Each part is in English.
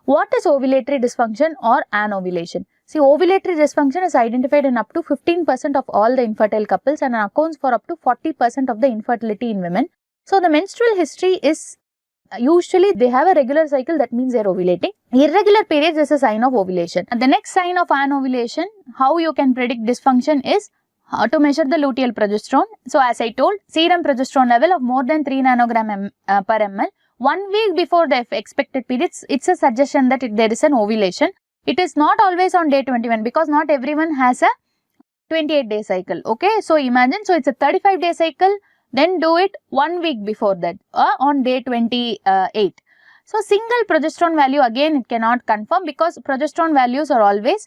What is ovulatory dysfunction or anovulation? See, ovulatory dysfunction is identified in up to 15% of all the infertile couples and accounts for up to 40% of the infertility in women. So, the menstrual history is usually they have a regular cycle, that means they are ovulating. Irregular periods is a sign of ovulation. And the next sign of anovulation, how you can predict dysfunction is to measure the luteal progesterone. So, as I told, serum progesterone level of more than 3 nanogram per ml. 1 week before the expected periods, it's a suggestion that there is an ovulation. It is not always on day 21 because not everyone has a 28-day cycle. Okay, so imagine, so it's a 35-day cycle, then do it 1 week before that on day 28. So, single progesterone value, again it cannot confirm because progesterone values are always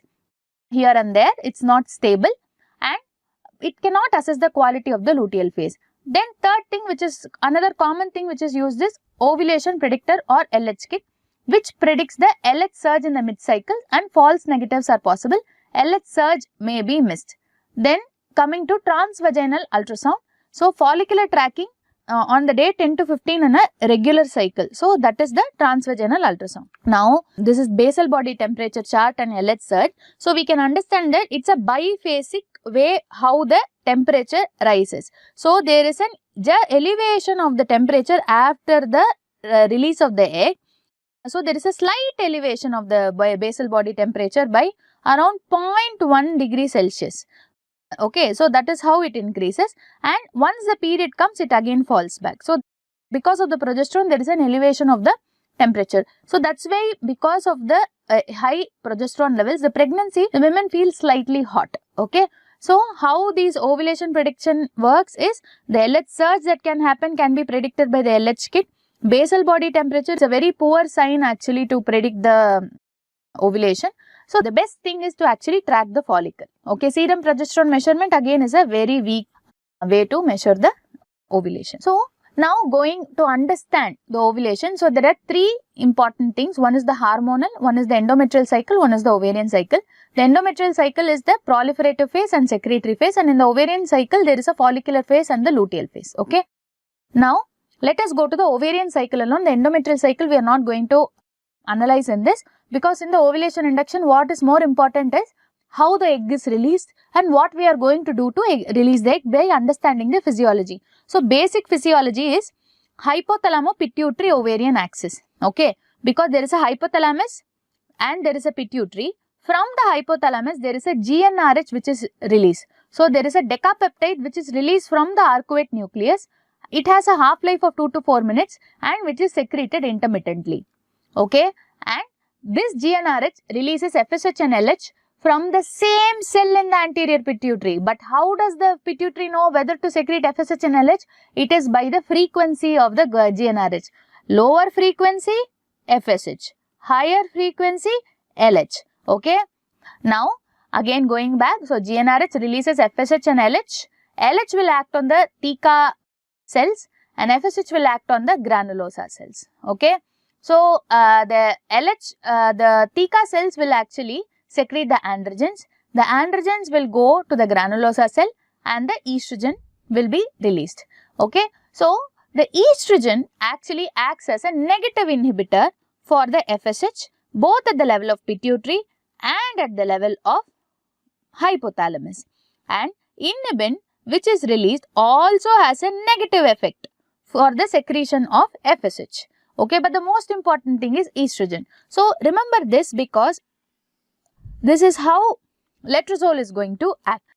here and there. It's not stable and it cannot assess the quality of the luteal phase. Then third thing, which is another common thing which is used, is ovulation predictor or LH kit, which predicts the LH surge in the mid-cycle and false negatives are possible. LH surge may be missed. Then coming to transvaginal ultrasound. So, follicular tracking on the day 10 to 15 in a regular cycle. So, that is the transvaginal ultrasound. Now, this is basal body temperature chart and LH surge. So, we can understand that it's a biphasic way how the temperature rises. So, there is an elevation of the temperature after the release of the egg. So, there is a slight elevation of the basal body temperature by around 0.1 degree Celsius. Okay, so that is how it increases, and once the period comes, it again falls back. So, because of the progesterone, there is an elevation of the temperature. So, that's why because of the high progesterone levels, the pregnancy, the women feel slightly hot. Okay. So, how these ovulation prediction works is the LH surge that can be predicted by the LH kit. Basal body temperature is a very poor sign actually to predict the ovulation. So, the best thing is to actually track the follicle. Okay, serum progesterone measurement again is a very weak way to measure the ovulation. So, now going to understand the ovulation. So, there are 3 important things. One is the hormonal, one is the endometrial cycle, one is the ovarian cycle. The endometrial cycle is the proliferative phase and secretory phase, and in the ovarian cycle there is a follicular phase and the luteal phase. Okay. Now, let us go to the ovarian cycle alone. The endometrial cycle we are not going to analyze in this, because in the ovulation induction what is more important is how the egg is released and what we are going to do to release the egg by understanding the physiology. So, basic physiology is hypothalamo-pituitary ovarian axis. Okay, because there is a hypothalamus and there is a pituitary. From the hypothalamus there is a GnRH which is released. So, there is a decapeptide which is released from the arcuate nucleus. It has a half-life of 2 to 4 minutes and which is secreted intermittently. Okay, and this GnRH releases FSH and LH from the same cell in the anterior pituitary. But how does the pituitary know whether to secrete FSH and LH? It is by the frequency of the GnRH. Lower frequency FSH, higher frequency LH. Okay. Now, again going back, so GnRH releases FSH and LH. LH will act on the theca cells and FSH will act on the granulosa cells. Okay. So, the LH, the theca cells will actually secrete the androgens. The androgens will go to the granulosa cell and the estrogen will be released. Okay. So, the estrogen actually acts as a negative inhibitor for the FSH both at the level of pituitary and at the level of hypothalamus. And inhibin, which is released, also has a negative effect for the secretion of FSH. Okay, but the most important thing is estrogen. So, remember this because this is how letrozole is going to act.